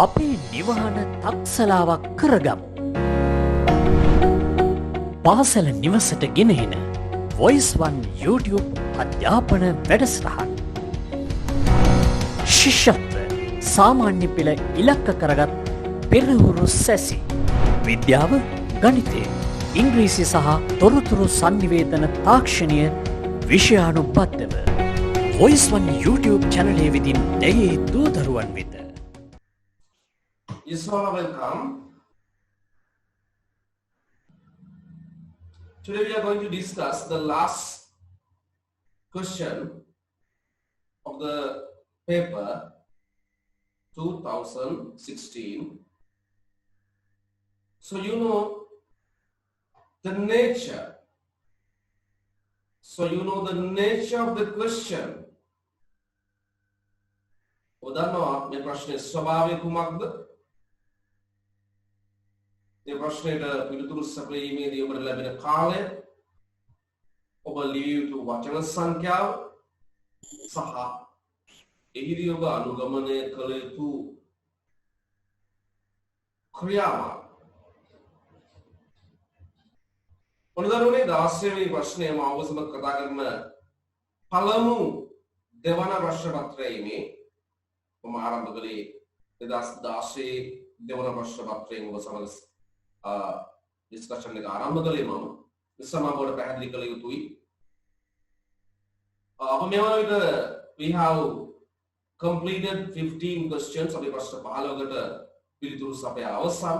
අපේ නිවහන තක්සලාවක් කරගමු. පාසල නිවසට ගෙනහෙන වොයිස්1 YouTube අධ්‍යාපන වැඩසටහන්. ශිෂ්‍යත්ව සාමාන්‍ය පෙළ ඉලක්ක කරගත් පෙරහුරු සැසි. විද්‍යාව, ගණිතය, ඉංග්‍රීසි සහ තොරතුරු සංනිවේදන තාක්ෂණය විෂයානුබද්ධව වොයිස්1 YouTube චැනලය වෙතින් දැයේ දූදරුවන් වෙත. Yes, all are welcome. Today we are going to discuss the last question of the paper 2016. So you know the nature. So you know the nature of the question. उदाहरण में प्रश्न स्वभाव कुमग्ध මේ ප්‍රශ්නෙට පිළිතුරු සැපයීමේදී ඔබට ලැබෙන කාලය, ඔබ ලිවිය යුතු වචන සංඛ්‍යාව සහ එහිදී ඔබ අනුගමනය කළ යුතු ක්‍රියාමාර්ග. ඔන්නදරුවනේ 16 වෙනි ප්‍රශ්නය මම ඔබ සමග කතා කරන පළමු දෙවන ප්‍රශ්න පත්‍රයේ මම ආරම්භ කළේ 2016 දෙවන ප්‍රශ්න පත්‍රයෙන් ඔබ සමග discussion එක ආරම්භ කළේ මම නිසා මම ඔබට පැහැදිලි කළ යුතුයි. අප මේ වන විට we have completed 15 questions. අපි ප්‍රශ්න 15කට පිළිතුරු සපයා අවසන්.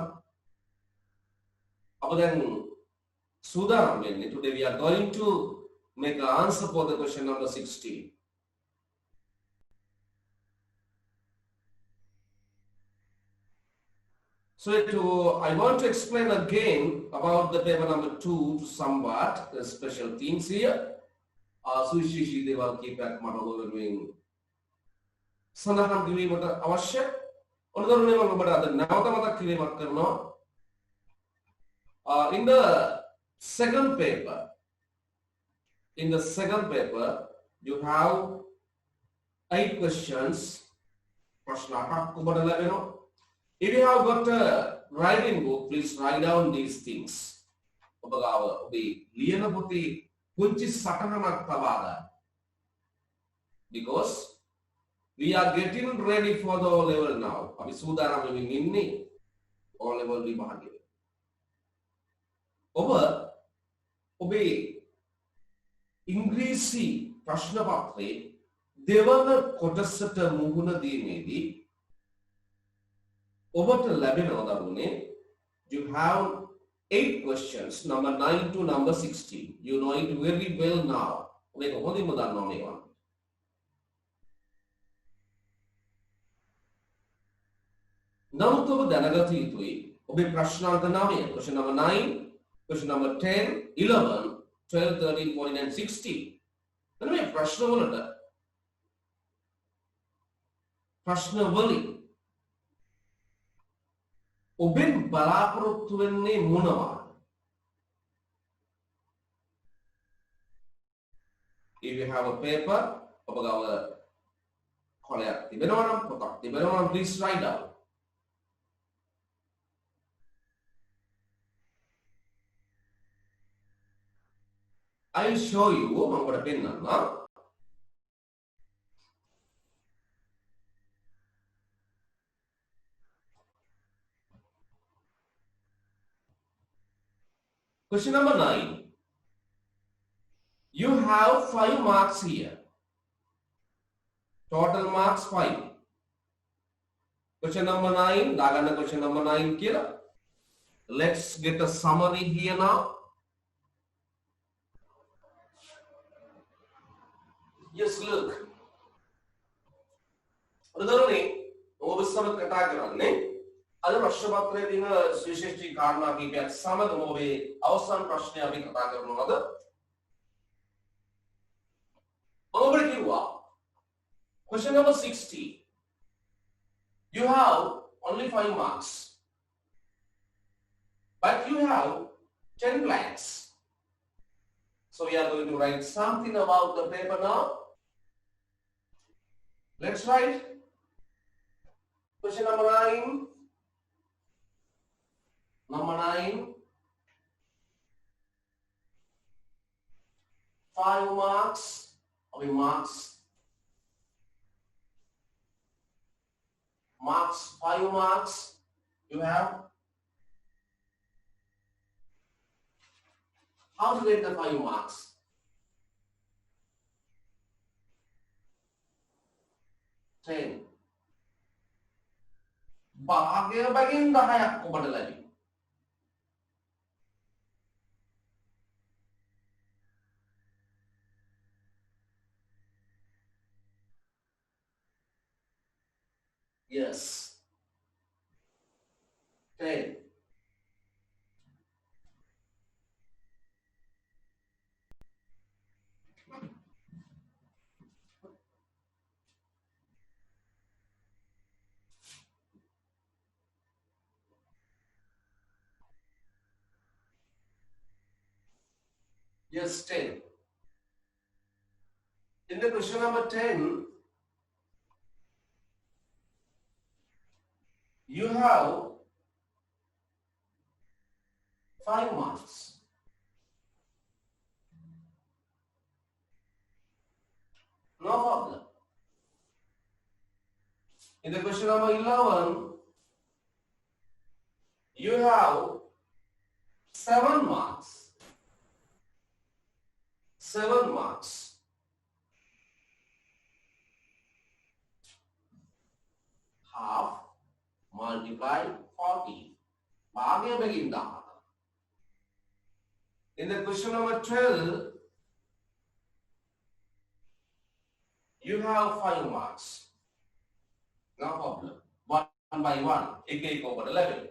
අප දැන් සූදානම් වෙන්නේ. Today we are going to make an answer for the question number 16. So I want to explain again about the paper number 2 to somewhat the special themes here. සුවිශේෂී දේවල් කීපයක් මට ඔබ වෙනුවෙන් සඳහන් කිරීමට අවශ්‍ය. ඔන්නදරුවනේ මම ඔබට අද නැවත මතක් කිරීමක් කරනවා. In the second paper you have 8 questions. ප්‍රශ්න 8ක් ඔබට ලැබෙනවා. If you have got a writing book, please write down these things. ඔබගාව ඔබේ ලියන පොතේ පුංචි සටහනක් තබා ගන්න. Because we are getting ready for the O level now. අපි සූදානම් වෙමින් ඉන්නේ O level විභාගයට. ඔබේ ඉංග්‍රීසි ප්‍රශ්න පත්‍රයේ දෙවන කොටසට මුහුණ දීමේදී ඔබට ලැබෙනවා දරුවනේ, you have 8 questions, number 9 to number 16. You know it very well now. මේක හොඳින්ම දන්නවා මේවා. නමුත් ඔබ දැනගත යුතුයි ඔබේ ප්‍රශ්නාර්ථ 9, question number 9, question number 10, 11, 12, 13, 14 and 16. එතන මේ ප්‍රශ්න වලින් ඔබෙන් බලාපොරොත්තු වෙන්නේ මොනවාද? If you have a paper, ඔබ ගාව කොලයක් තිබෙනවා නම්, පොතක් තිබෙනවා නම්, please write down. I will show you මම ඔබට පෙන්නන්නම්. Question number 9. You have 5 marks here. Total marks 5. Question number 9. Dagana question number 9 kila. Let's get a summary here now. Yes, look. උදාහරණේ ඔබ සමග කතා කරන්නේ අද ප්‍රශ්න පත්‍රයේ තියෙන විශේෂී කාරණා කීපයක් සමග ඔබේ අවසන් ප්‍රශ්නය අපි කතා කරනවාද? ඔබට කිව්වා question number 60. You have only 5 marks. But you have 10 blanks. So we are going to write something about the paper now. Let's write Question number 9. Number 9. 5 marks. How many marks? Marks, 5 marks. You have. How to get the 5 marks? Ten. භාගය බැගින් 10ක් ඔබට ලැබෙනවා. Yes. 10. Yes, 10. In the question number 10, you have 5 marks. No problem. In the question number 11, you have 7 marks. 7 marks. Half multiply 40. භාගය බැගින් 10. In the question number 12, you have 5 marks. No problem. One by one. එක ඔබට ලැබෙනවා.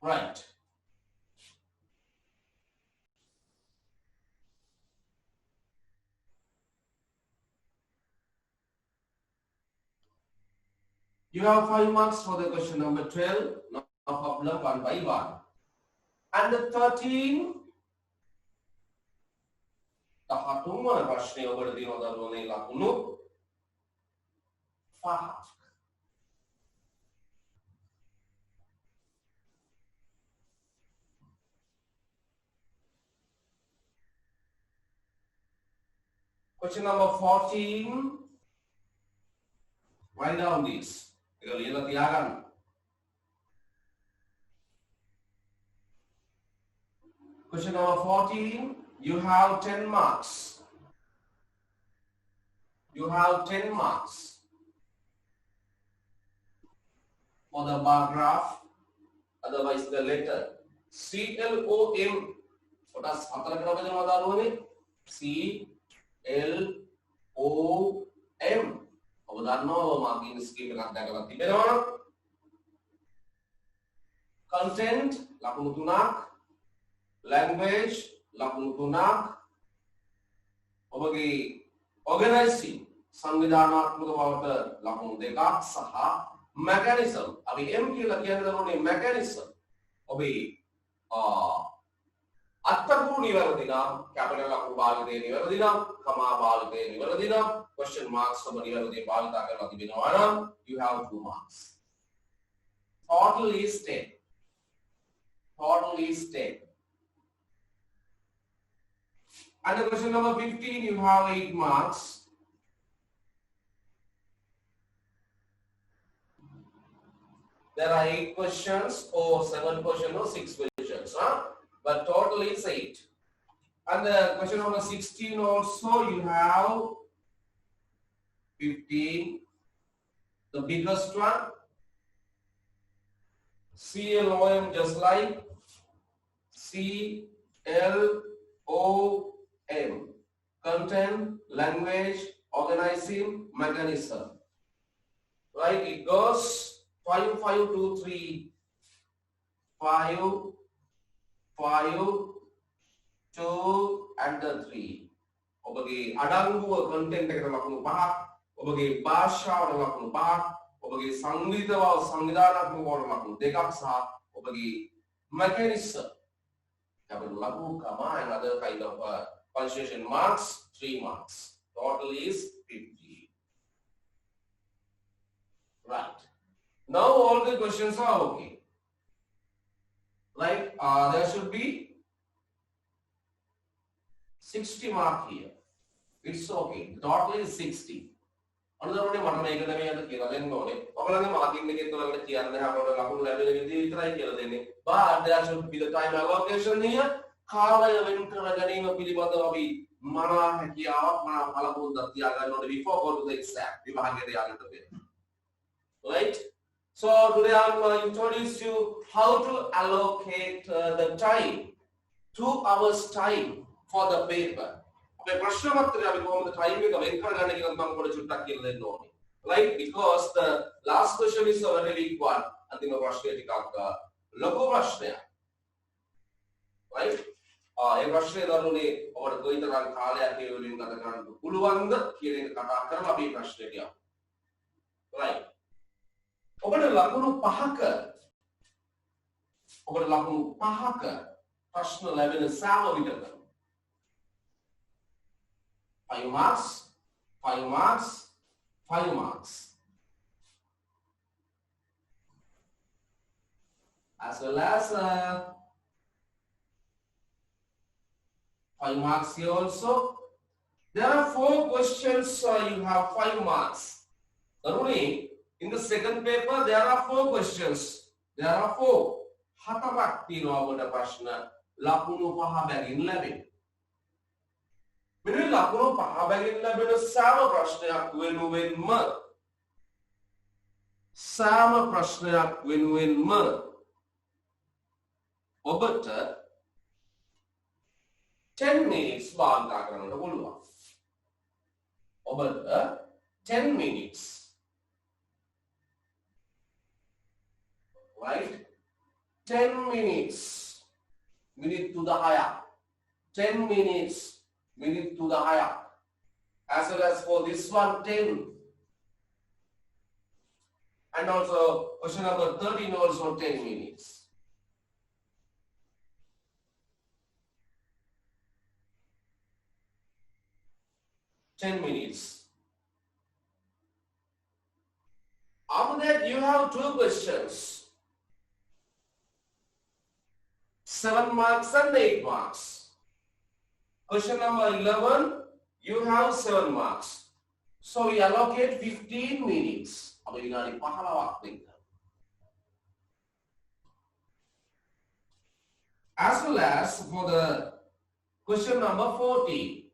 Right. You have 5 marks for the question number 12. No problem, one by one. And the 13. තහතුන්වන ප්‍රශ්නය ඔබට දෙනවා දරුවනේ ලකුණු 5ක්. Question number 14. Write down this. ඒක ලියලා තියාගන්න. Question number 14. You have 10 marks. You have 10 marks for the bar graph, otherwise the letter CLOM. කොටස් හතරකට බෙදනවා දරුවනේ. CLOM. ඔබ දන්නවා මාකින් ස්කීම් එකක් දැකලා තිබෙනවා. Content ලකුණු 3ක්. Language ලකුණු 3ක්. ඔබගේ organizing සංවිධානාත්මක බවට ලකුණු 2ක් සහ mechanism අපි M කියලා කියන්නේ දරුවනේ mechanism. ඔබේ අත්තපු නිවැරදි නම් කැපිටල් ලකුණු භාවිතය නිවැරදි නම් කමා භාවිතය නිවැරදි නම් question marks ඔබ නිවැරදි භාවිත කරලා තිබෙනවා නම් you have 2 marks. Total is 10. Total is 10. And the question number 15, you have 8 marks. There are 8 questions or 7 questions or 6 questions, huh? But total is 8. And the question number 16 also, you have 15, the biggest one. CLOM, just like CLOM. Content, language, organizing, mechanism. Right? It goes 5, 5, 2, 3, 5, 5, 2, and the 3. ඔබගේ අඩංගුව content එකට ලකුණු 5ක්, ඔබගේ භාෂාවට ලකුණු 5ක්, ඔබගේ සංගීතව සංවිධානාත්මක වට ලකුණු 2ක් සහ ඔබගේ mechanism capital ලකුණු comma and other kind of punctuation marks 3 marks. Total is 50. Right. Now all the questions are okay. Like there should be 60 mark here. It's okay. The total is 60. අනුදරෝනේ මට මේක නෙමෙයි අද කියලා දෙන්න ඕනේ. ඔයගොල්ලන්ගේ මාකින් එකේ තුලකට කියන්න හැමෝට ලකුණු ලැබෙන විදිහ විතරයි කියලා දෙන්නේ. But there should be the time allocation here. කාලය වෙන් කර ගැනීම පිළිබඳව අපි මනා හැකියාවක් මනා බලපොන්දක් තියාගන්න ඕනේ before go to the exam. විභාගයට යන්නට පෙර. Right? So today I'm going to introduce you how to allocate the time. 2 hours time for the paper. අපේ ප්‍රශ්න පත්‍රය අපි කොහොමද time එක වෙන් කරගන්නේ කියලා මම පොඩි චුට්ටක් කියලා දෙන්න ඕනේ. Right? Because the last question is a very big one. අන්තිම ප්‍රශ්නේ ටිකක් ලොකු ප්‍රශ්නයක්. Right? ඒ ප්‍රශ්නේ දරුණේ ඔබට කොයිතරම් කාලයක් ඒ වලින් ගත කරන්න පුළුවන්ද කියන එක කතා කරලා අපි ප්‍රශ්නෙට යමු. Right? ඔබට ලකුණු 5ක ප්‍රශ්න ලැබෙන සෑම විටකම 5 marks, 5 marks, 5 marks. As well as 5 marks here also. There are 4 questions, you have 5 marks. Only in the second paper, there are 4 questions. There are 4. හතරක් තියෙනවා ඔබට ප්‍රශ්න ලකුණු 5 බැගින් ලැබෙන. මෙන්න ලකුණු 5 බැගින් ලැබෙන සෑම ප්‍රශ්නයක් වෙනුවෙන්ම ඔබට 10 minutes භාවිතා කරන්න පුළුවන්. ඔබට 10 minutes. Right? 10 minutes. Minute to the higher. 10 minutes. Minute to the higher. As well as for this one, 10. And also question number 13 also 10 minutes. After that, you have 2 questions. 7 marks and 8 marks. Question number 11, you have 7 marks. So we allocate 15 minutes. As well as for the question number 14.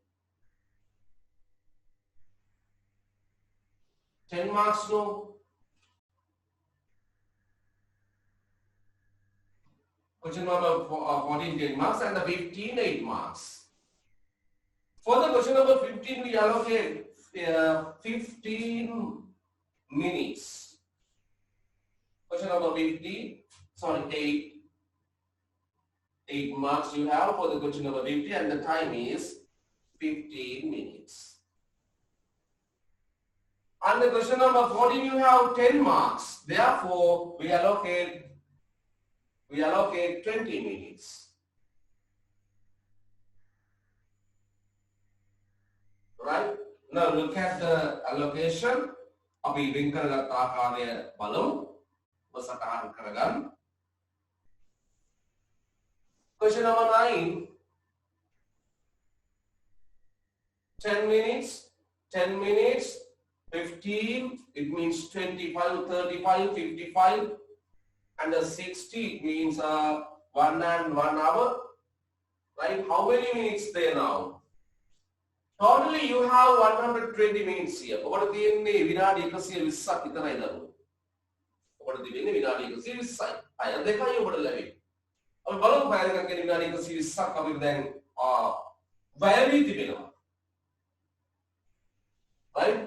10 marks no. Question number 14 10 marks and the 15 8 marks. For the question number 15 we allocate 15 minutes. Question number 8 marks you have for the question number 50 and the time is 15 minutes. And the question number 14 you have 10 marks. Therefore we allocate 20 minutes. Right? Now look at the allocation. අපි වෙන් කරගත් ආකාරය බලමු. ඔබසටහන් කරගන්න. Question number 9. 10 minutes, 10 minutes, 15, it means 25, 35, 55, and the 60 means 1 and 1 hour. Right? How many minutes there now? Totally you have 120 minutes here. ඔබට තියෙන්නේ විනාඩි 120ක් විතරයි දරුවෝ. ඔබට දෙන්නේ විනාඩි 120යි. අය දෙකයි ඔබට ලැබෙන්නේ. අපි බලමු පැය දෙකක් කියන්නේ විනාඩි 120ක් අපිට දැන් වැය වී තිබෙනවා. Right?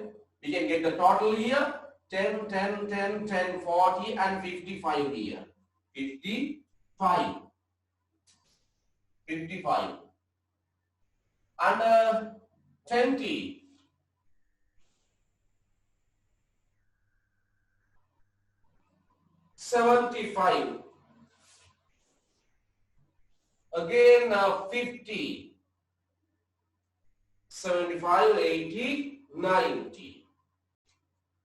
We can get the total here 10, 10, 10, 10, 40 and 55 here. 55. 55. And 20. 75. Again 50. 75, 80, 90.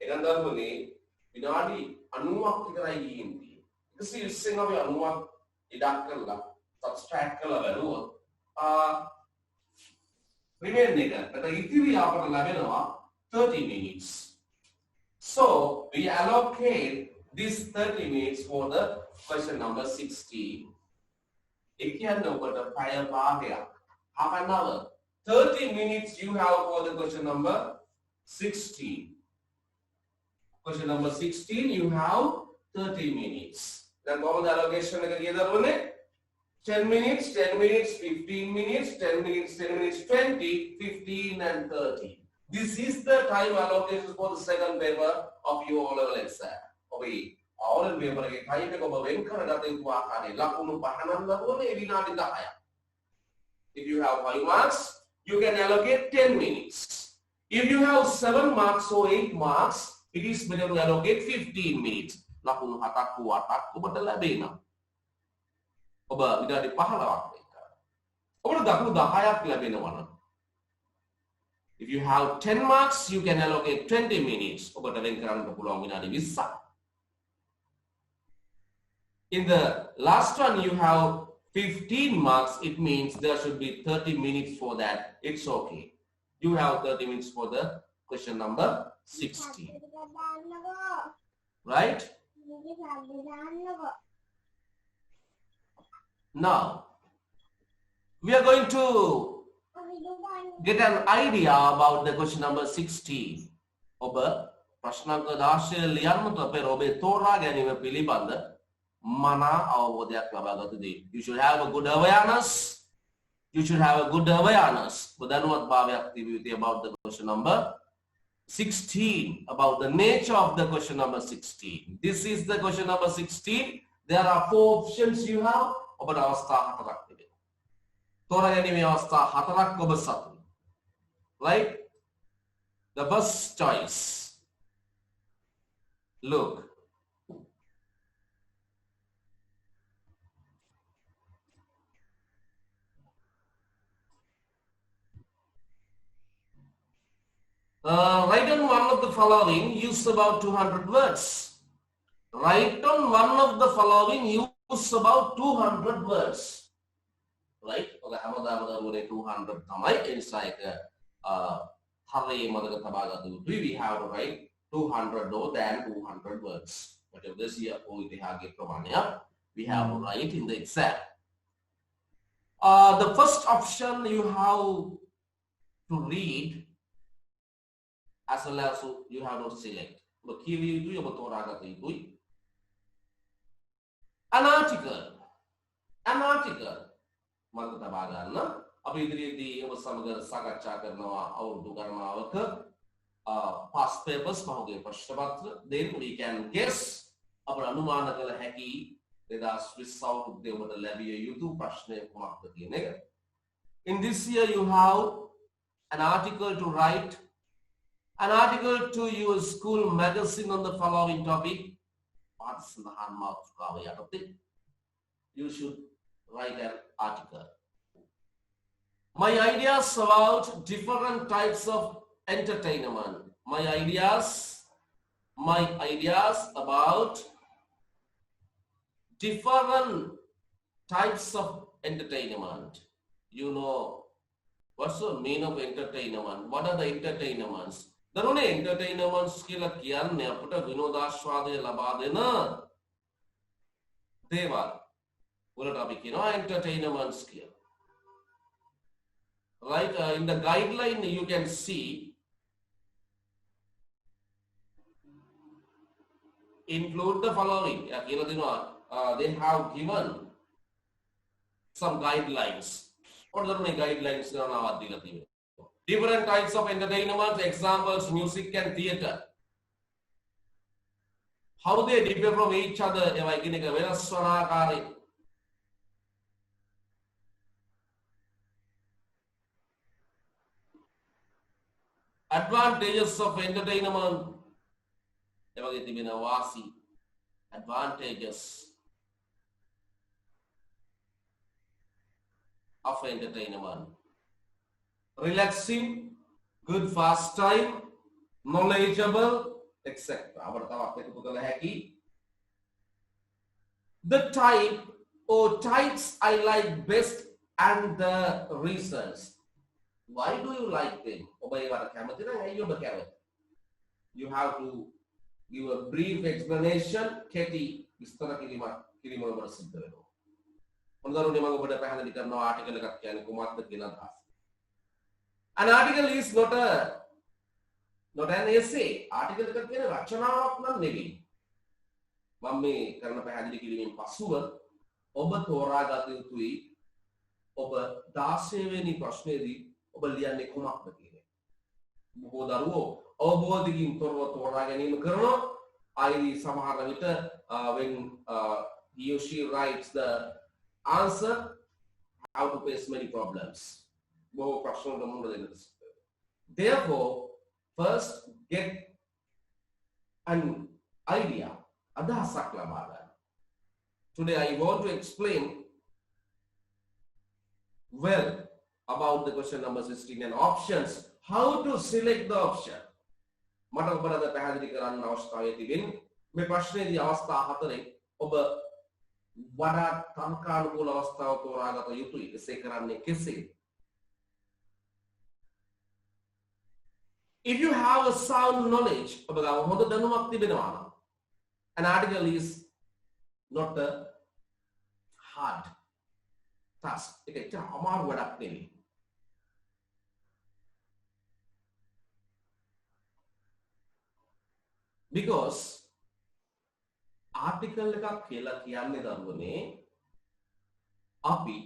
එකන් දරුවනේ විනාඩි 90ක් විතරයි ගිහින්දී. 120න් අපි 90ක් ඉඩක් කරලා subtract කරලා බලුවොත් remain එක. ඒකට ඉතිරි අපට ලැබෙනවා 30 minutes. So we allocate this 30 minutes for the question number 16. ඒ කියන්නේ ඔබට පැය භාගයක් half an hour 30 minutes you have for the question number 16. Question number 16 you have 30 minutes. Then කොහොමද allocation එක කියද දරුවනේ 10 minutes 10 minutes 15 minutes 10 minutes 10 minutes 20 15 and 30. This is the time allocation for the second paper of your O-level exam. ඔබේ O-level paper එකේ time එක ඔබ වෙන් කරගත යුතු ආකාරයේ ලකුණු පහනක් ලැබුවොත් ඒ විනාඩි 10ක්. If you have 5 marks you can allocate 10 minutes. If you have 7 marks or 8 marks, it is better to allocate 15 minutes. ලකුණු 7ක් හෝ 8ක් ඔබට ලැබෙනවා. ඔබ විනාඩි 15ක් වෙන්න. ඔබට ලකුණු 10ක් ලැබෙනවා නම්. If you have 10 marks, you can allocate 20 minutes. ඔබට වෙන් කරන්න පුළුවන් විනාඩි 20ක්. In the last one you have 15 marks, it means there should be 30 minutes for that. It's okay. You have 30 minutes for the question number 16. Right? Now, we are going to get an idea about the question number 16. ඔබ ප්‍රශ්නාංක 16 ලියන්නට පෙර ඔබේ තෝරා ගැනීම පිළිබඳ මනා අවබෝධයක් ලබා ගත යුතුයි. You should have a good awareness. You should have a good awareness. බදනුවත් භාවයක් තිබිය යුතුයි about the question number 16, about the nature of the question number 16. This is the question number 16. There are 4 options you have. ඔබට අවස්ථා 4ක් තිබෙනවා. තෝරා ගැනීමේ අවස්ථා 4ක් ඔබ සතුයි. Right? The first choice. Look. Write on one of the following, use about 200 words. Write on one of the following, use about 200 words. Right? Okay, හැමදාම දරුවනේ 200 තමයි. ඒ නිසා එක හරිය මතක තබා ගන්න යුතුයි. We have to write 200 more than 200 words. Whatever this year or ඉතිහාසයේ ප්‍රමාණය we have to write in the exam. The first option you have to read as well as you have to select. But here you do your an article. An article. Magata Bagana. Abidri ඔබ සමග සාකච්ඡා කරනවා අවුරුදු ගණනාවක past papers පහුගිය ප්‍රශ්න පත්‍ර. Then we can guess අපර අනුමාන කළ හැකි 2020 අවුරුද්දේ ඔබට ලැබිය යුතු ප්‍රශ්නය කුමක්ද කියන එක. In this year you have an article to write. An article to your school magazine on the following topic. You should write an article. My ideas about different types of entertainment. My ideas about different types of entertainment. You know, what's the meaning of entertainment? What are the entertainments? දරුවනේ entertainments කියලා කියන්නේ අපිට විනෝදාස්වාදය ලබා දෙන දේවල් වලට අපි කියනවා entertainments කියලා. Right? In the guideline you can see include the following. They have given some guidelines. What are the guidelines? Different types of entertainment, examples, music and theatre. How they differ from each other? Advantages of entertainment. Advantages of entertainment. Relaxing, good fast time, knowledgeable, etc. The type or types I like best and the reasons. Why do you like them? You have to give a brief explanation. Katie, an article is not an essay. Article එකක් කියන්නේ රචනාවක් නම් නෙවෙයි. මම මේ කරන පැහැදිලි කිරීමෙන් පසුව ඔබ තෝරාගත යුතුයි ඔබ 16 වෙනි ප්‍රශ්නයේදී ඔබ ලියන්නේ කුමක්ද කියන එක. බොහෝ දරුවෝ අවබෝධයෙන් තොරව තෝරා ගැනීම කරනවා. සමහර විට when he or she writes the answer, how to face many problems. Therefore, first get an idea. Today I want to explain well about the question number 16 and options. How to select the option. මට ඔබට පැහැදිලි කරන්න අවස්ථාවේ තිබෙන්නේ මේ ප්‍රශ්නේදී අවස්ථා හතරේ ඔබ වඩා තර්කානුකූල අවස්ථාව තෝරාගත යුතුයි. එසේ කරන්නේ කෙසේද? If you have a sound knowledge, an article is not a hard task. Because article එකක් කියලා කියන්නේ දරුවනේ අපි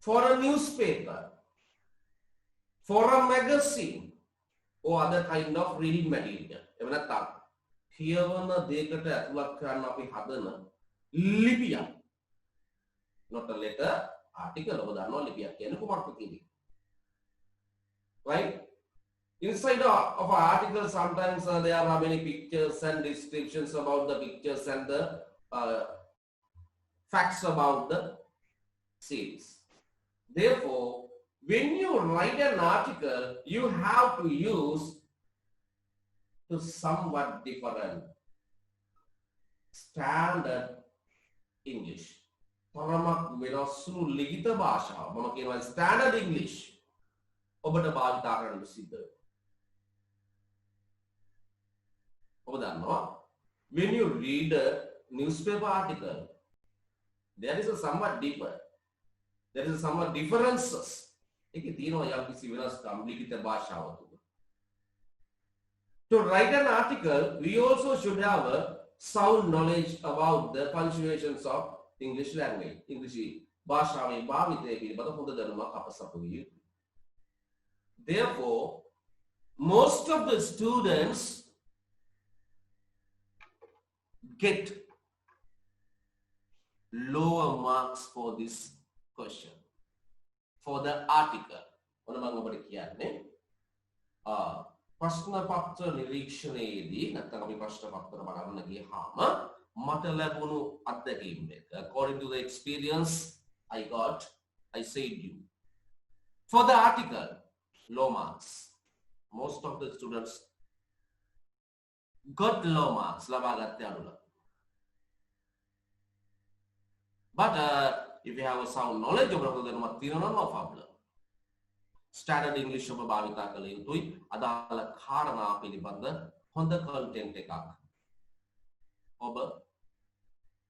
for a newspaper, for a magazine or other kind of reading material. එහෙම නැත්නම් කියවන දෙයකට ඇතුළත් කරන්න අපි හදන ලිපියක්. Not a letter, article. ඔබ දන්නවා ලිපියක් කියන්නේ කොහොමද කියන්නේ. Right? Inside of an article, sometimes there are many pictures and descriptions about the pictures and the facts about the series. Therefore, when you write an article, you have to use to somewhat different standard English. Standard English. When you read a newspaper article, there is a somewhat deeper. There is somewhat differences. To write an article, we also should have a sound knowledge about the punctuations of English language. Therefore, most of the students get lower marks for this question. For the article. ප්‍රශ්න පත්‍ර නිරීක්ෂණයේදී නැත්නම් අපි ප්‍රශ්න පත්‍ර බලන්න ගියාම මට ලැබුණු අත්දැකීම් එක according to the experience I got, I said you. For the article, low marks. Most of the students got low marks. But if you have a sound knowledge of no problem. Standard English of භාවිතා කළ යුතුයි. අදාළ කාරණා පිළිබඳ හොඳ content එකක්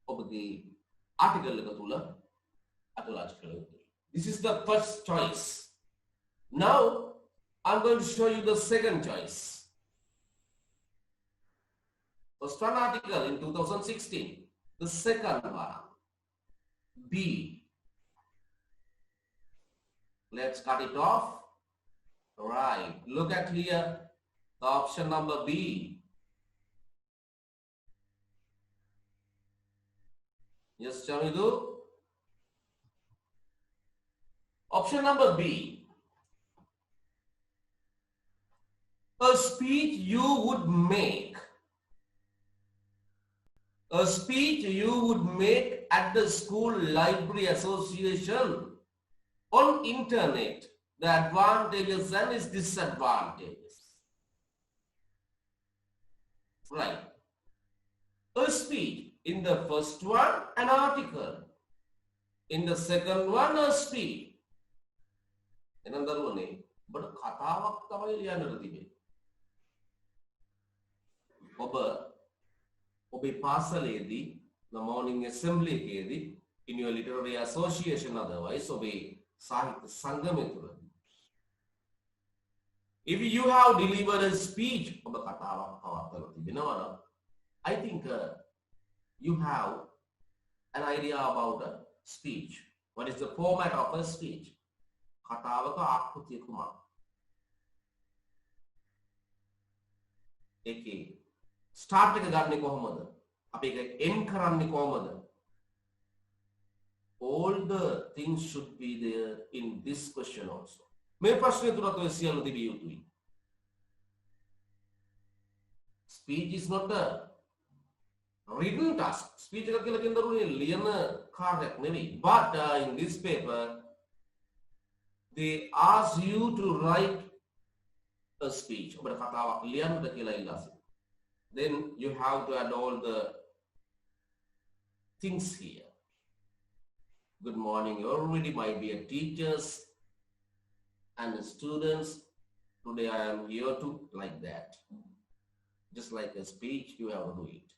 ඔබගේ article එක තුල attach කළ යුතුයි. This is the first choice. Now I'm going to show you the second choice. First one article in 2016. The second one, B. Let's cut it off. Right. Look at here. The option number B. Yes, Chamidu. Option number B. A speech you would make. A speech you would make at the school library association on internet. The advantages and its disadvantages. Right. A speech. In the first one, an article. In the second one, a speech. Another one, but කතාවක් තමයි ලියන්නට තිබෙන්නේ. ඔබේ පාසලේදී the morning assembly එකේදී in your literary association otherwise ඔබේ සාහිත්‍ය සංගමය තුලදී if you have delivered a speech ඔබ කතාවක් පවත්වලා තිබෙනවා නම් I think you have an idea about a speech. What is the format of a speech? කතාවක ආකෘතිය කුමක්ද? ඒකේ start එක ගන්නෙ කොහොමද? අපි ඒක end කරන්නේ කොහොමද? All the things should be there in this question also. මේ ප්‍රශ්නේ තුලත් ඔය සියල්ල තිබිය යුතුයි. Speech is not a written task. Speech එක කියලා කියන දරුවනේ ලියන කාර්යයක් නෙවෙයි. But in this paper they ask you to write a speech. ඔබට කතාවක් ලියන්නට කියලා ඉල්ලා සිටිනවා. Then you have to add all the things here. Good morning, everybody, my dear teachers and students. Today I am here to like that. Just like a speech, you have to do it.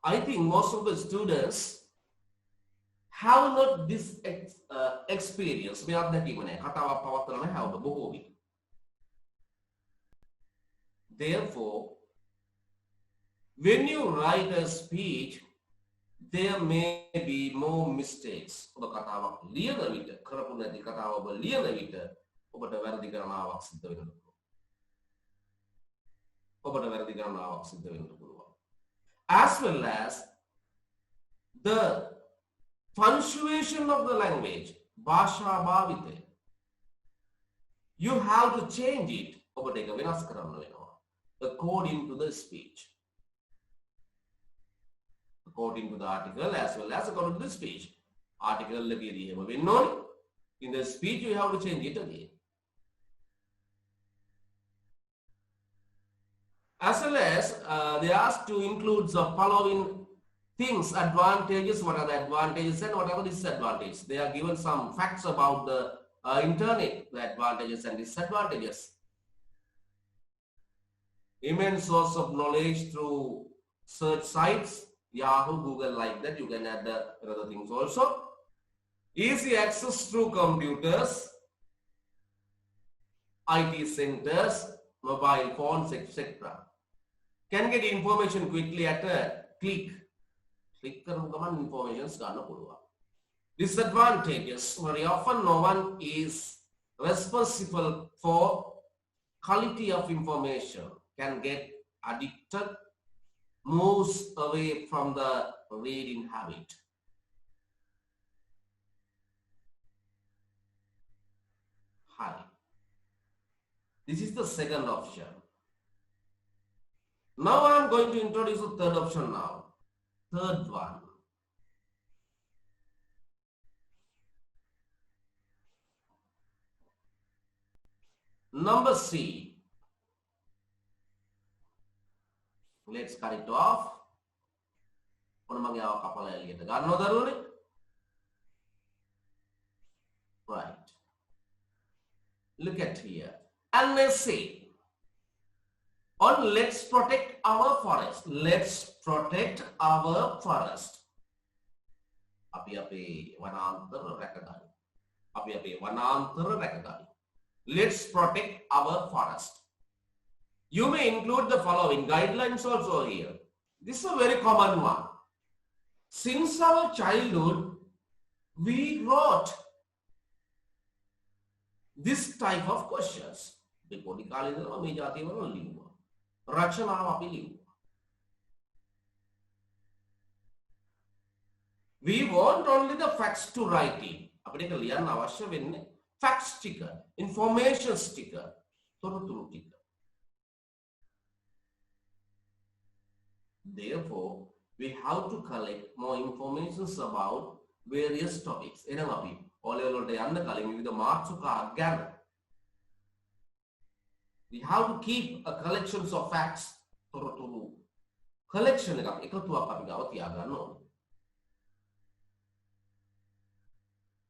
I think most of the students have not this experience. මේ අත්දැකීම නැහැ. කතාවක් පවත්වන්න නැහැ ඔබ බොහෝ විට. Therefore, when you write a speech, there may be more mistakes. ඔබ කතාවක් ලියන විට කරපු නැති කතාව ඔබ ලියන විට ඔබට වැරදි ගණනාවක් සිද්ධ වෙන්න පුළුවන්. ඔබට වැරදි ගණනාවක් සිද්ධ වෙන්න පුළුවන්. As well as the punctuation of the language, භාෂා භාවිතය. You have to change it. ඔබට ඒක වෙනස් කරන්න වෙනවා. According to the speech. According to the article as well as according to the speech. Article එකේදී එහෙම වෙන්න ඕනේ. In the speech you have to change it again. As well as they ask to include the following things, advantages, what are the advantages and what are the disadvantages. They are given some facts about the internet, the advantages and disadvantages. Immense source of knowledge through search sites, Yahoo, Google, like that. You can add the other things also. Easy access through computers, IT centers, mobile phones, etc. Can get information quickly at a click. Click කරමු ගමන් informations ගන්න පුළුවන්. Disadvantages. Very often no one is responsible for quality of information. Can get addicted, moves away from the reading habit. Hi. This is the second option. Now I am going to introduce the third option now. Third one. Number C. Let's cut it off. Right. Look at here. And let's say, on let's protect our forest. Let's protect our forest. අපි අපේ වනාන්තර රැකගන්න. අපි අපේ වනාන්තර රැකගන්න. Let's protect our forest. You may include the following guidelines also here. This is a very common one. Since our childhood, we wrote this type of questions. We want only the facts to write in. Facts sticker, information sticker, ticker. Therefore, we have to collect more information about various topics. We have to keep a collection of facts. Collection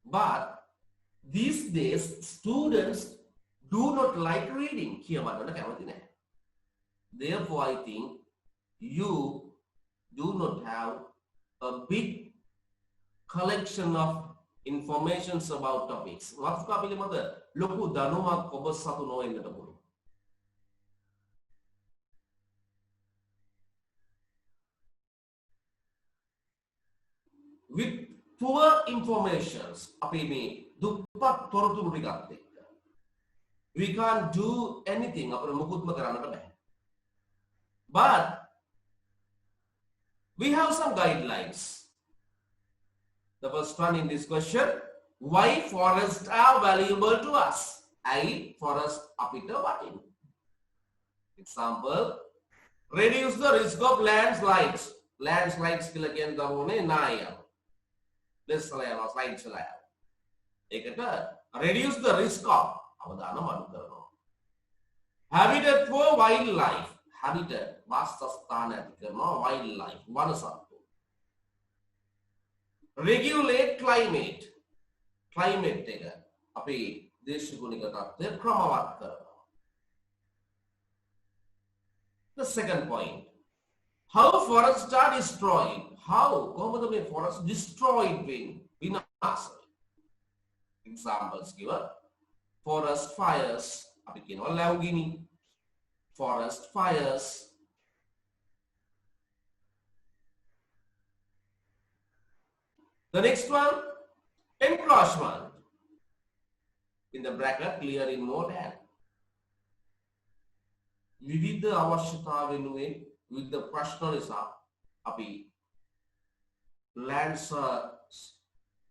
but these days, students do not like reading. Therefore, I think you do not have a big collection of information about topics. With poor informations, we can't do anything. But we have some guidelines. The first one in this question, why forests are valuable to us? Forest apita watin. Example, reduce the risk of landslides. Landslides kilakian darone naya. Let's slide slide. Reduce the risk of habitat for wildlife. Habitat wildlife. Regulate climate. Climate the second point. How forests are destroyed. How forests destroyed in examples given. Forest fires. Forest fires. The next one, encroachment. In the bracket, clear in more than. Vivid the avashyata venuwe with the prashna api lands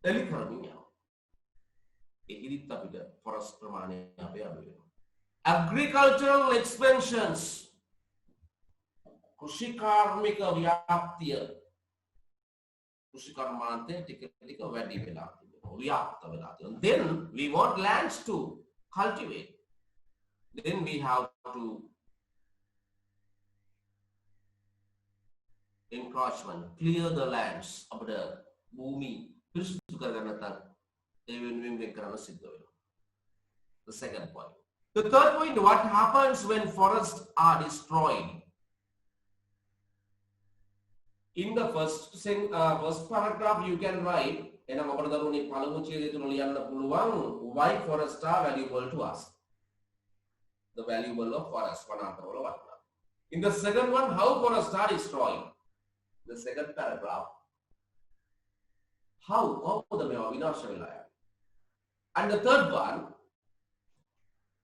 telekarmiya. Forest pramane agricultural expansions. Kushikarmika vyaptiya. Then we want lands to cultivate. Then we have to encroachment, clear the lands of the bhumi. The second point. The third point, what happens when forests are destroyed? In the first paragraph, you can write why forests are valuable to us. The valuable of forest. In the second one, how forests are destroyed. The second paragraph. How? And the third one,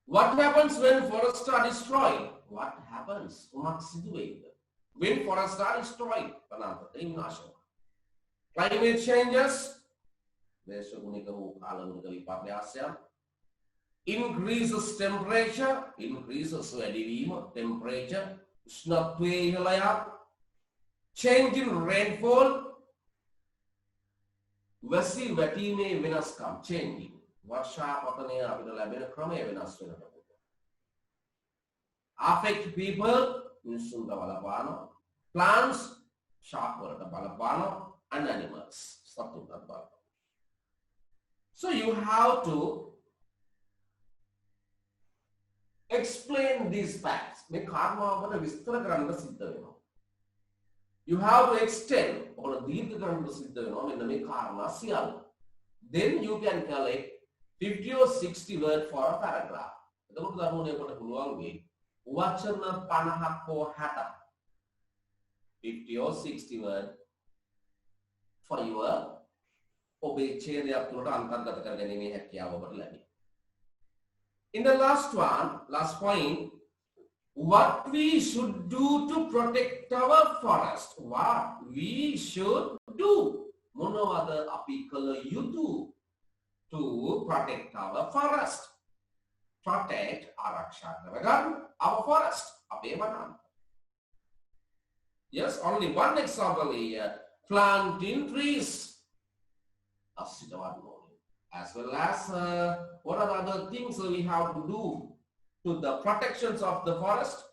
what happens when forests are destroyed? What happens? When forests are destroyed? Climate changes. Increases temperature. Increases temperature. Change in rainfall. Vasi vatine venaskam. Changing. Affect people. Plants, and animals. So you have to explain these facts. You have to extend then you can collect 50 or 60 words for a paragraph. වචන 50ක් හෝ 60ක් 50 or 60 word for your ඔබේ ඡේදයක් තුළට අන්තර්ගත කර ගැනීමේ හැකියාව ඔබට ලැබේ. In the last point, what we should do to protect our forest. What we should do. මොනවද අපි කළ යුතු to protect our forest. Protect ආරක්ෂා කරගන්න our forest. අපේ වනන්. Yes, only one example here. Planting trees. As well as what are the other things we have to do to the protections of the forest?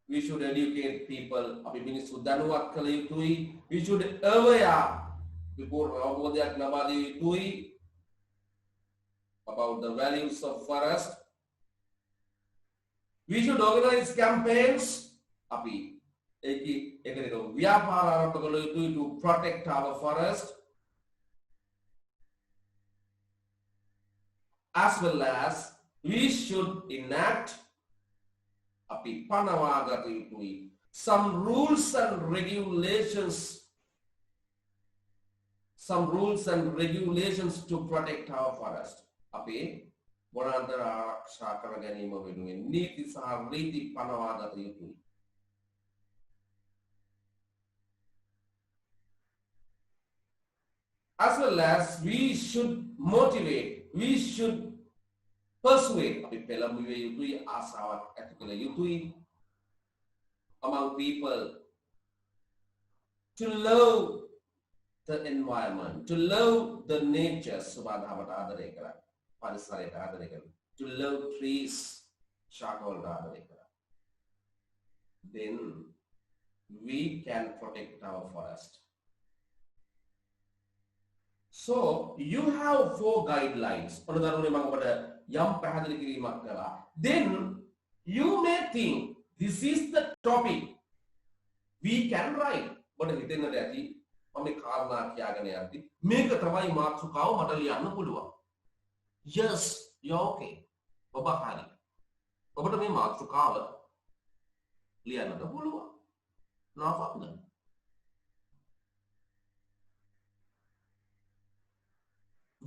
We should educate people. අපි මිනිස්සු දැනුවත් කළ යුතුයි. We should aware people අවබෝධයක් ලබා දිය යුතුයි about the values of forest. We should organize campaigns. අපි ඒකේ ව්‍යාපාර ආරම්භ කළ යුතුයි to protect our forest. As well as we should enact අපි පනවා ගත යුතුයි some rules and regulations to protect our forest. අපි වනාන්තර ආරක්ෂා කර ගැනීම වෙනුවෙන් නීති සහ රීති පනවා ගත යුතුයි. As well as we should motivate, we should persuade අපි පෙළඹවිය යුතුයි ආසාවක් ඇති කළ යුතුයි among people to love the environment, to love the nature, සුබාධාවට ආදරය කරන්න, පරිසරයට ආදරය කරන්න, to love trees, ශාකවලට ආදරය කරන්න. Then we can protect our forest. So you have 4 guidelines. Then you may think this is the topic we can write. But yes, you're okay. No problem.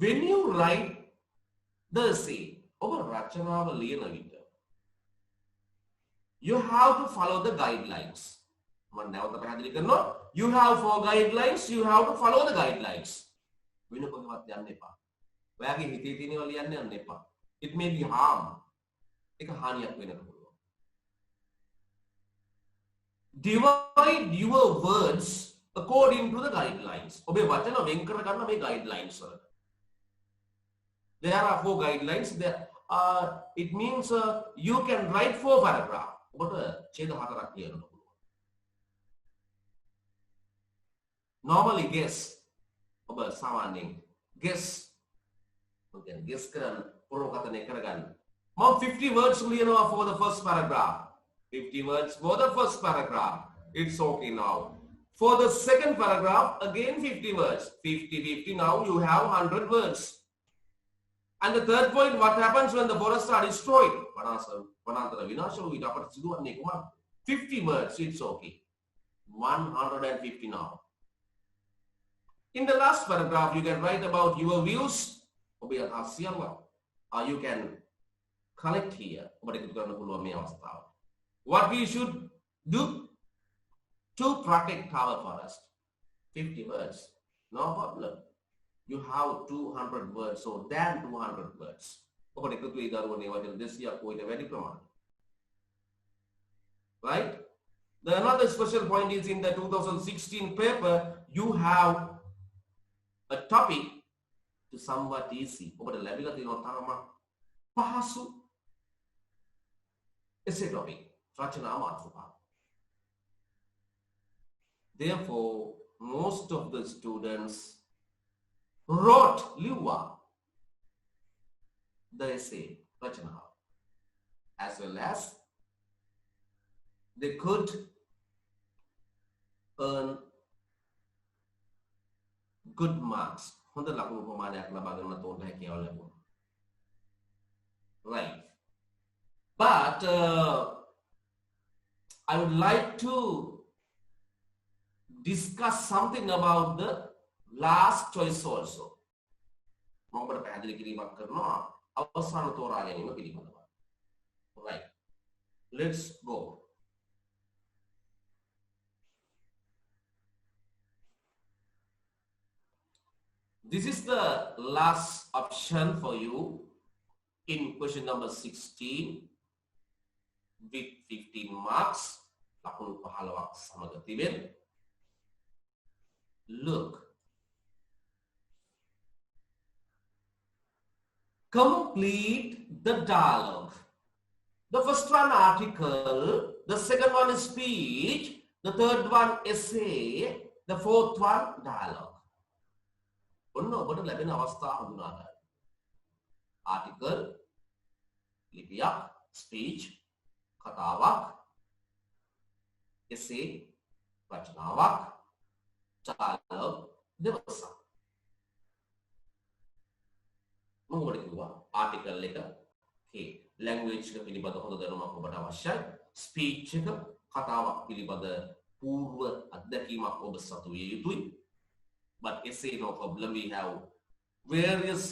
When you write the essay, you have to follow the guidelines. You have 4 guidelines, you have to follow the guidelines. It may be harm. Divide your words according to the guidelines. There are 4 guidelines. It means you can write 4 paragraphs. Normally guess. Guess. Okay, guess 50 words for the first paragraph. 50 words for the first paragraph. It's okay now. For the second paragraph, again 50 words. 50. Now you have 100 words. And the third point, what happens when the forests are destroyed? 50 words, it's okay. 150 now. In the last paragraph, you can write about your views. You can collect here. What we should do to protect our forest. 50 words, no problem. You have 200 words, so than 200 words. Right? The another special point is in the 2016 paper, you have a topic to somewhat easy. Essay topic. Therefore, most of the students wrote the essay as well as they could earn good marks. Right. But I would like to discuss something about the last choice also. මම ඔබට පැහැදිලි කිරීමක් කරනවා අවසාන තෝරා ගැනීම පිළිබඳව. Right. Let's go. This is the last option for you in question number 16 with 15 marks. ලකුණු 15ක් සමග තිබෙන. Look. Complete the dialogue. The first one article, the second one is speech, the third one essay, the fourth one dialogue. ඔන්න ඔබට ලැබෙන අවස්ථා හඳුනා ගන්න. Article, ලිපියක්, speech, කතාවක්, essay, රචනාවක්, dialogue, දෙවසක්. මම ඔබට කිව්වා article එක language එක පිළිබඳ හොඳ දැනුමක් ඔබට අවශ්‍යයි. speech එක කතාවක් පිළිබඳ පූර්ව අත්දැකීමක් ඔබ සතු විය යුතුයි. But essay, no problem. We have various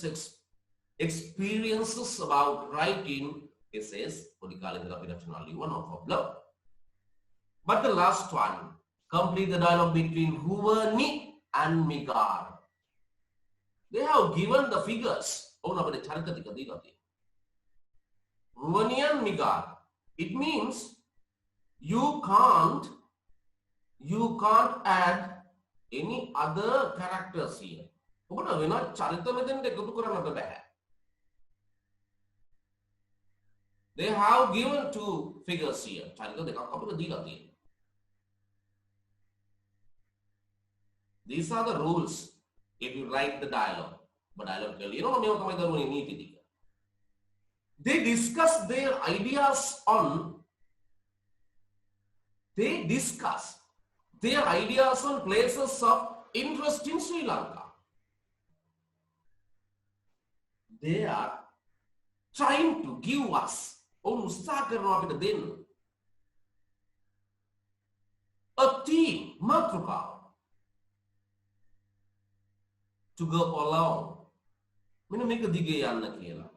experiences about writing essays. No problem. But the last one, complete the dialogue between Huvani and Migar. They have given the figures. Huvani and Migar. It means you can't add any other characters here. ඔබට වෙන චරිත මෙතෙන්ට එකතු කරන්නට බෑ. They have given two figures here. චරිත දෙකක් අපිට දීලා තියෙනවා. These are the rules if you write the dialogue. But dialogue මේව තමයි දරුවනේ නීති ටික. They discuss their ideas on places of interest in Sri Lanka. They are trying to give us a theme, matruka, to go along. Mean make a dige yanna kiyala.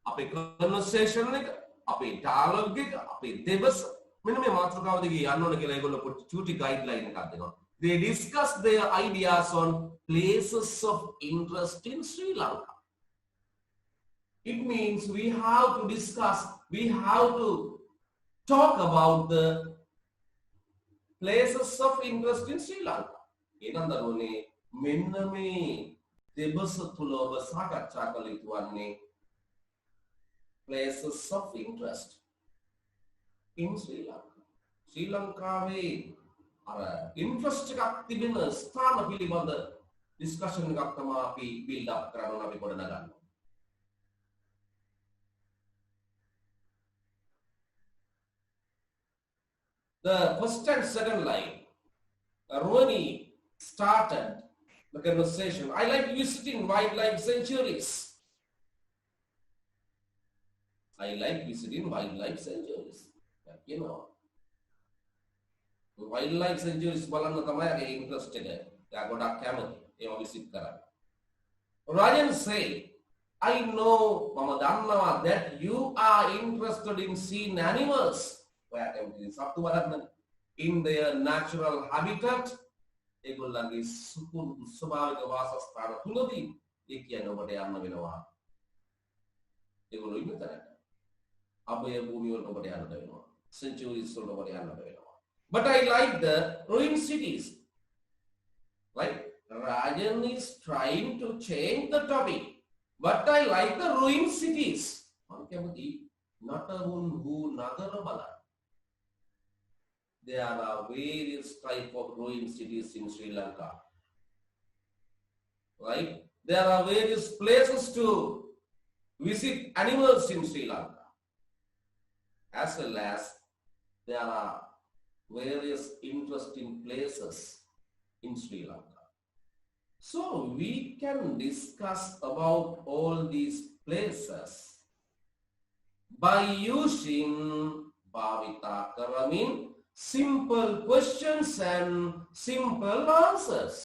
Ape conversation එක, අපේ dialogue එක, අපේ දෙබස මෙන්න මේ මාතෘකාව දිගේ යන්න ඕන කියලා ඒගොල්ලෝ පොඩි චූටි ගයිඩ්ලයින් එකක් දෙනවා. They discuss their ideas on places of interest in Sri Lanka. It means we have to talk about the places of interest in Sri Lanka. එහෙනම් දරුවනේ මෙන්න මේ දෙබස තුල ඔබ සාකච්ඡා කළ යුතු වන්නේ places of interest in Sri Lanka. Sri Lankaවේ අර interest එකක් තිබෙන ස්ථාන පිළිබඳ discussion එකක් තමයි අපි build up කරන්න අපි ගොඩ නගන්නේ. The first and second line, Roni started the conversation. I like visiting wildlife sanctuaries. I like visiting wildlife sanctuaries. You know, wildlife sanctuaries බලන්න තමයි අගේ interest එක. එයා ගොඩක් කැමති. ඒවා visit කරන්න. Rajan say, I know මම දන්නවා that you are interested in seeing animals. ඔයා කැමති සත්තු බලන්න in their natural habitat. ඒගොල්ලන්ගේ ස්වභාවික වාසස්ථාන තුලදී ඒ කියන්නේ ඔබට යන්න වෙනවා. ඒගොල්ලෝ ඉන්න තැනට. අභය භූමිය වලට ඔබට යන්න වෙනවා. Centuries වලට ඔබට යන්න වෙනවා. But I like the ruined cities. Right? Rajan is trying to change the topic. But I like the ruined cities. මම කැමති නටවුන් වූ නගර බලන්න. There are various type of ruined cities in Sri Lanka. Right? There are various places to visit animals in Sri Lanka. As well as there are various interesting places in Sri Lanka. So we can discuss about all these places by using භාවිතා කරමින් simple questions and simple answers.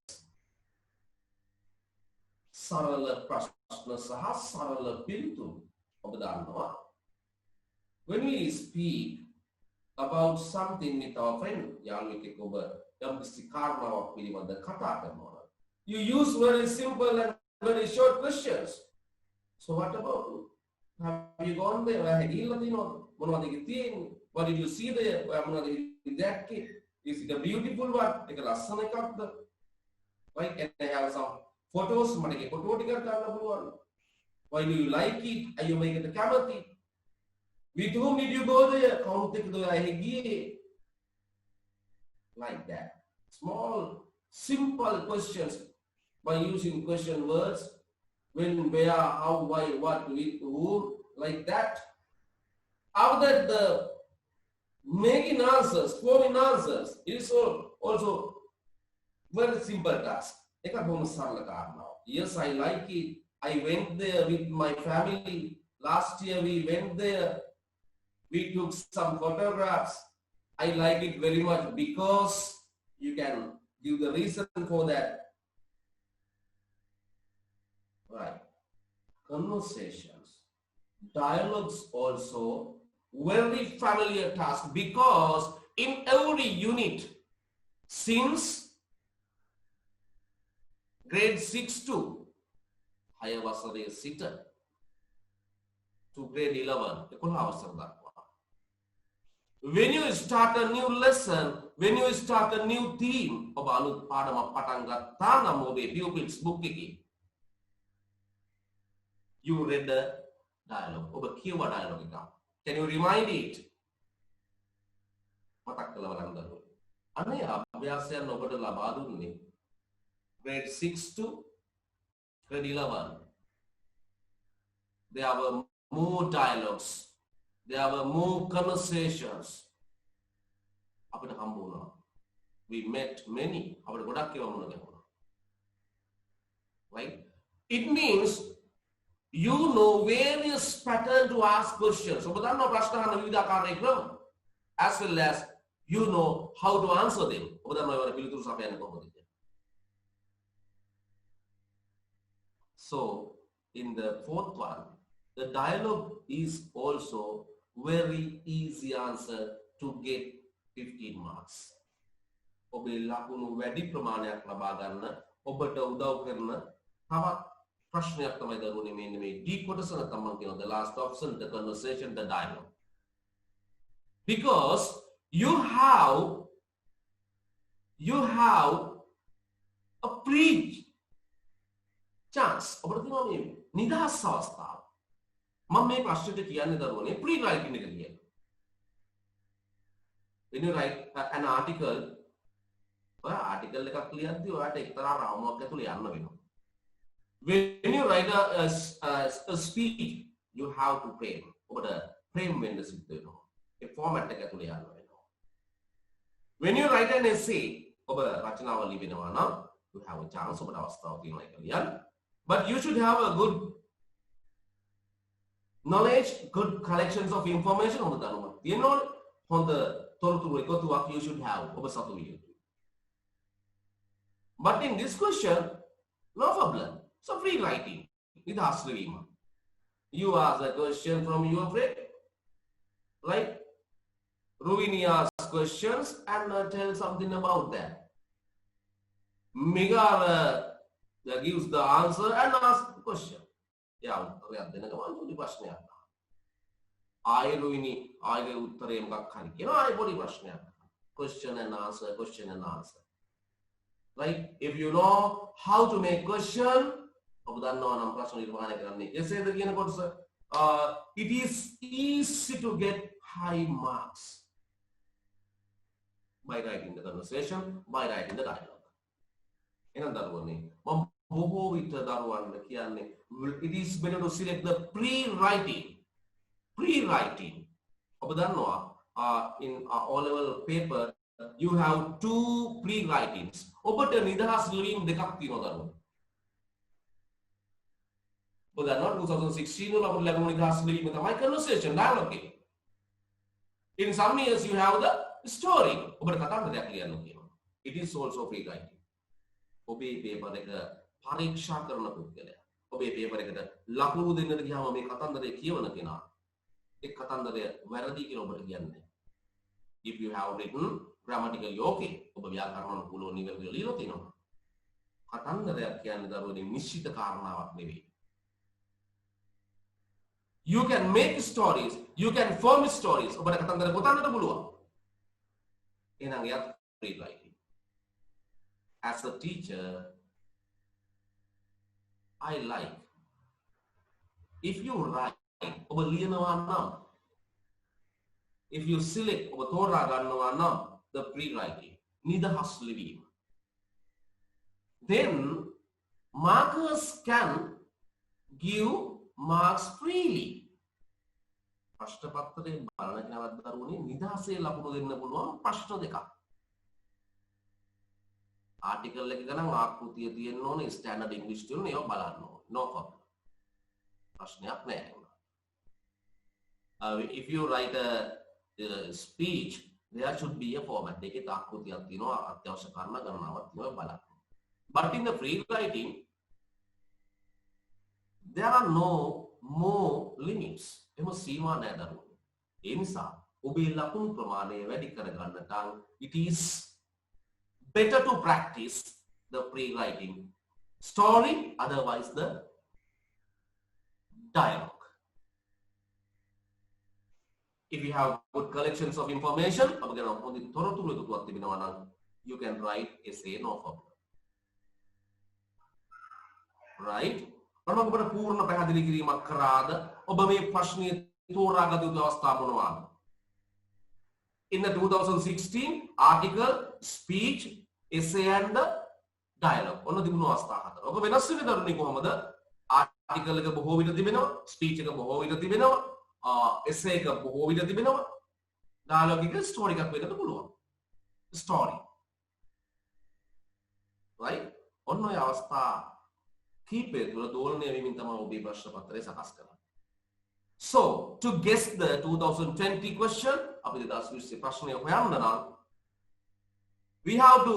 සරල ප්‍රශ්න සහ සරල පිළිතුරු. ඔබ දන්නවා. When we speak about something with our friend, යාළුවෙක් එක්ක ඔබ යම් කිසි කාරණාවක් පිළිබඳ කතා කරනවා. You use very simple and very short questions. So what about you? Have you gone there? Where have you gone? What did you think? What did you see there? What did you that kid? Is it a beautiful one? Like a last right? Can I have some photos? Why do you like it? Are you making the camera? With whom did you go there? Like that. Small, simple questions by using question words. When, where, how, why, what, with whom, like that. After the making answers, forming answers, it is also very simple task. Yes, I like it. I went there with my family. Last year we went there. We took some photographs. I like it very much because you can give the reason for that. Right. Conversations, dialogues also very familiar task because in every unit since grade 6 to higher වසරේ සිට to grade 11 11 වසර දක්වා. When you start a new lesson, when you start a new theme, ඔබ අලුත් පාඩමක් පටන් ගත්තා නම් ඔබේ pupils book එකේ you read the dialogue. ඔබ කියව dialogue එක. Can you remind it? මතක් කළා බලන්න දරුවෝ. අනේ අභ්‍යාසයන් ඔබට ලබා දුන්නේ grade 6 to grade 11. There were more dialogues. There were more conversations. අපිට හම්බ වුණා. We met many. අපිට ගොඩක් ඒවා මුණ ගැහුණා. Right? It means you know various pattern to ask questions. ඔබ දන්නවා ප්‍රශ්න අහන විවිධාකාරයේ ක්‍රම. As well as you know how to answer them. ඔබ දන්නවා ඒවට පිළිතුරු සපයන්නේ කොහොමද කියලා. So in the fourth one, the dialogue is also very easy answer to get 15 marks. ඔබේ ලකුණු වැඩි ප්‍රමාණයක් ලබා ගන්න ඔබට උදව් කරන තවත් ප්‍රශ්නයක් තමයි දරුවනේ මෙන්න මේ D කොටස නැත්නම් මම කියනවා the last option, the conversation, the dialogue. Because you have a pre-chance. ඔබට තියෙනවා මේ නිදහස් අවස්ථාව. මම මේ ප්‍රශ්නෙට කියන්නේ දරුවනේ pre-writing එක කියන්නේ. When you write an article, ඔය ආටිකල් එකක් ලියද්දී ඔයාට එක්තරා රාමුවක් ඇතුළේ යන්න වෙනවා. When you write a speech, you have to frame. ඔබට frame වෙන්න සිද්ධ වෙනවා. ඒ format එක ඇතුළේ යන්න වෙනවා. When you write an essay, ඔබ රචනාව ලියනවා නම් you have a chance ඔබට අවස්ථාවක් තියෙනවා ඒක ලියන්න. But you should have a good knowledge, good collections of information ඔබ දන්නවා. තියෙනවා හොඳ තොරතුරු එකතුවක් you should have ඔබ සතු විය යුතුයි. But in this question, no problem. So free writing. නිදහස් වීම. You ask a question from your friend. Right? Ruvini asks questions and tell something about that. Megara gives the answer and asks the question. Yeah, දෙනකම පොඩි ප්‍රශ්නයක්. ආයෙ Ruvini ආයෙ උත්තරේ මොකක් හරි කියනවා ආයෙ පොඩි ප්‍රශ්නයක්. Question and answer, question and answer. Right? If you know how to make question, ඔබ දන්නවා නම් ප්‍රශ්න නිර්මාණය කරන්නේ කෙසේද කියන කොටස, it is easy to get high marks by writing the conversation, by writing the dialogue. එහෙනම් දරුවනේ මම බොහෝ විට දරුවන්ට කියන්නේ it is better to select the pre-writing. Pre-writing. ඔබ දන්නවා in O level paper you have 2 pre-writings. ඔබට නිදහස් ලිවීම් දෙකක් තියෙනවා දරුවෝ. ඔයගොල්ලෝ දන්නවා 2016 වල අපිට ලැබුණ නිදහස් ලිවීම තමයි conversation dialogue එක. In some years you have the story. ඔබට කතාන්තරයක් ලියන්න කියනවා. It is also free writing. ඔබේ පේපර් එක පරීක්ෂා කරන පුද්ගලයා. ඔබේ පේපර් එකට ලකුණු දෙන්නට ගියාම මේ කතන්දරය කියවන කෙනා ඒ කතන්දරය වැරදි කියලා ඔබට කියන්නේ. If you have written grammatically okay, ඔබ ව්‍යාකරණ අනුකූලව නිවැරදිව ලියලා තිනවා. කතන්දරයක් කියන්නේ දරුවනේ නිශ්චිත කාරණාවක් නෙවෙයි. You can make stories, you can form stories. ඔබට කතන්දර ගොතන්නට පුළුවන්. එහෙනම් එයත් free writing. As a teacher, I like if you write, ඔබ ලියනවා නම්, if you select, ඔබ තෝරා ගන්නවා නම් the free writing, නිදහස් ලිවීම, then markers can give marks freely. ප්‍රශ්න පත්‍රයේ බලන කෙනාට දරුවනේ නිදහසේ ලකුණු දෙන්න පුළුවන් ප්‍රශ්න දෙකක්. ආටිකල් එක ගණන් ආකෘතිය තියෙන්න ඕනේ, ස්ටෑන්ඩඩ් ඉංග්‍රීසි තියෙන්න ඒවා බලන්න ඕනේ. No problem. ප්‍රශ්නයක් නැහැ. If you write a speech, there should be a format. ඒකේ ආකෘතියක් තියෙනවා, අත්‍යවශ්‍ය කාරණා ගණනාවක් තියෙනවා බලන්න. But in the free writing, there are no more limits. එම සීමා නැහැ දරුවෝ. ඒ නිසා ඔබේ ලකුණු ප්‍රමාණය වැඩි කරගන්නට it is better to practice the free writing story, otherwise the dialogue. If you have good collections of information, you can write essay, no problem. Right? ඔබ පූර්ණ පැහැදිලි කිරීමක් කරාද? ඔබ මේ ප්‍රශ්නයේ තෝරාගත යුතු අවස්ථා මොනවාද? In the 2016 article, speech, essay and the dialogue. ඔන්න තිබුණු අවස්ථා හතර. ඔබ වෙනස් වෙන්නේ දරුණේ කොහමද? article එක බොහෝ විට තිබෙනවා, speech එක බොහෝ විට තිබෙනවා, essay එක බොහෝ විට තිබෙනවා, dialogue එක story එකක් වෙන්නත් පුළුවන්. Story. Right? ඔන්න ඔය අවස්ථා කීපය තුළ දෝලනය වෙමින් තමයි ඔබේ ප්‍රශ්න පත්‍රය සකස් කරන්නේ. So, to guess the 2020 question, අපි 2020 ප්‍රශ්නය හොයන්න නම් we have to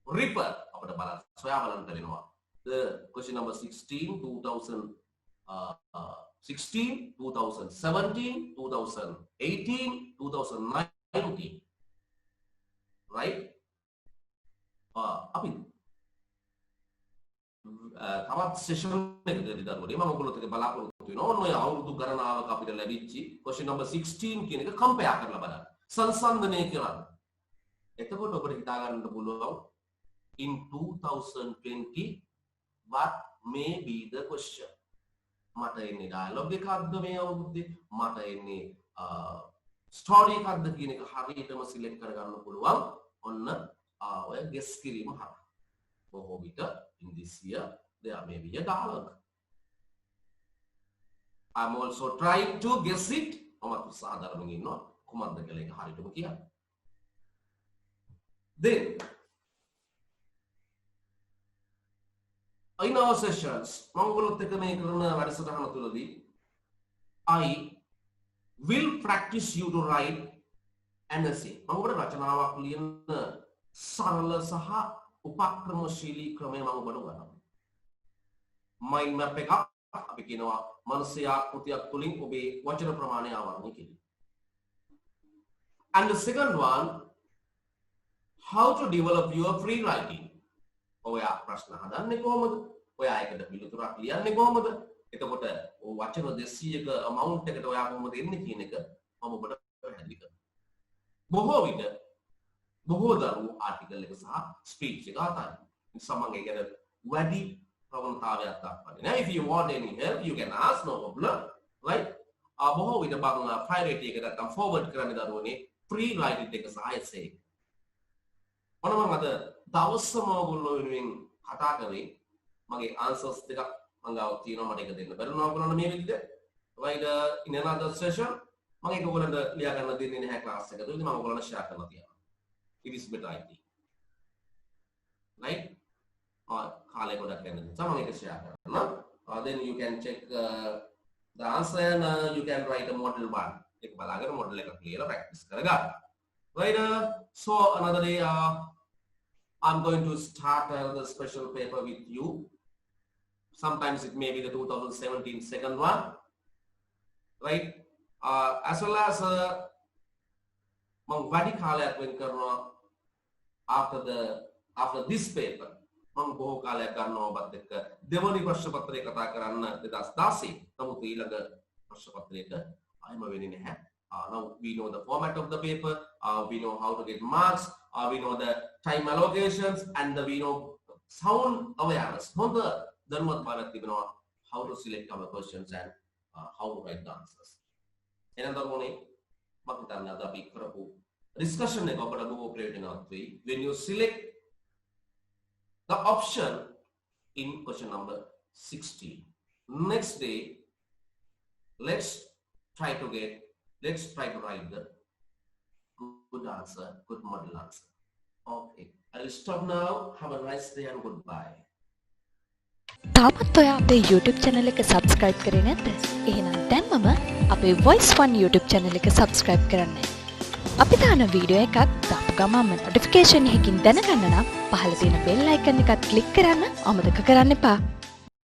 refer අපිට බලන්න සොයා බලන්න වෙනවා. The question number 16, 2016, 2017, 2018, 2019. Right? අපි තවත් සෙෂන් එකකදී දරුවනේ මම ඔයගොල්ලොත් එක්ක බලාපොරොත්තු වෙනවා. ඔන්න ඔය අවුරුදු ගණනාවක අපිට ලැබිච්චි question number 16 කියන එක කම්පෙයාර් කරලා බලන්න. සංසන්දනය කරන්න. එතකොට ඔබට හිතා ගන්න පුළුවන් in 2020 what may be the question. මට එන්නේ dialogue එකක්ද මේ අවුරුද්දේ? මට එන්නේ story එකක්ද කියන එක හරියටම select කරගන්න පුළුවන්. ඔන්න ඔය guess කිරීම හරහා. බොහෝ විට in this year there may be a dialogue. I'm also trying to guess it. මම උත්සාහධර්මයෙන් ඉන්නවා කුමක්ද කියලා එක හරියටම කියන්න. Then in our sessions මම ඔයගොල්ලොත් එක්ක මේ කරන වැඩසටහන තුළදී I will practice you to write an essay. මම ඔබට රචනාවක් ලියන සරල සහ උපක්‍රමශීලී ක්‍රමය මම ඔබට උගන්වනවා. mind map එකක් අපි කියනවා මානසික ආකෘතියක් තුලින් ඔබේ වචන ප්‍රමාණය ආවරණය කිරීම. And the second one, how to develop your free writing. ඔයා ප්‍රශ්න හදන්නේ කොහොමද? ඔයා ඒකට පිළිතුරක් ලියන්නේ කොහොමද? එතකොට වචන 200ක amount එකට ඔයා කොහොමද එන්නේ කියන එක මම ඔබට පැහැදිලි කරනවා. බොහෝ විට බොහෝ දරුවෝ ආටිකල් එක සහ ස්පීච් එක අතරින් සමග ගැන වැඩි ප්‍රවණතාවයක් දක්වන්නේ. Now if you want any help you can ask, no problem. Right? බොහෝ විට බං ප්‍රයිවට් එක නැත්තම් forward කරන්න දරුවනේ free writing එක සහ essay එක. මම අද දවසම ඔයගොල්ලෝ වෙනුවෙන් කතා කරේ මගේ answers දෙකක් මම ගාව තියෙනවා මට එක දෙන්න බැරිනවා ඔයගොල්ලන්ට මේ විදිහට. Right, in another session මම ඒක ඔයගොල්ලන්ට ලියා ගන්න දෙන්නේ නැහැ class එකේ. ඒකද මම ඔයගොල්ලන්ට share කරලා තියෙනවා. It is better I think. Right? කාලය ගොඩක් යන නිසා මම ඒක share කරනවා. then you can check the answer and you can write a model 1. Ek balagan model එක clear practice කරගන්න. Right, so another day I'm going to start the special paper with you. Sometimes it may be the 2017 second one, right? As well as mang vadi kalayak wen karna after this paper mang boho kalayak gannawa obat ekka දෙවනි ප්‍රශ්න පත්‍රය කතා කරන්න 2016 නමුත් ඊළඟ ප්‍රශ්න පත්‍රයට අයම වෙන්නේ නැහැ. Now we know the format of the paper, we know how to get marks, we know the time allocations, and we know sound awareness. හොඳ දැනුවත් බවක් තිබෙනවා how to select our questions and how to write the answers. එහෙනම් දරුවනේ මම හිතන්නේ අද අපි කරපු discussion එක ඔබට බොහෝ ප්‍රයෝජනවත් වෙයි. When you select the option in question number 16. Next day, let's try to write the good answer, good model answer. Okay, I will stop now. Have a nice day and goodbye. තාමත් ඔයා අපේ YouTube channel එක subscribe කරේ නැද්ද? එහෙනම් දැන්මම අපේ Voice One YouTube channel එක subscribe කරන්න. අපි දාන වීඩියෝ එකක් දාපු ගමන්ම notification එකකින් දැනගන්න නම් පහළ තියෙන bell icon එකත් click කරන්න අමතක කරන්න එපා.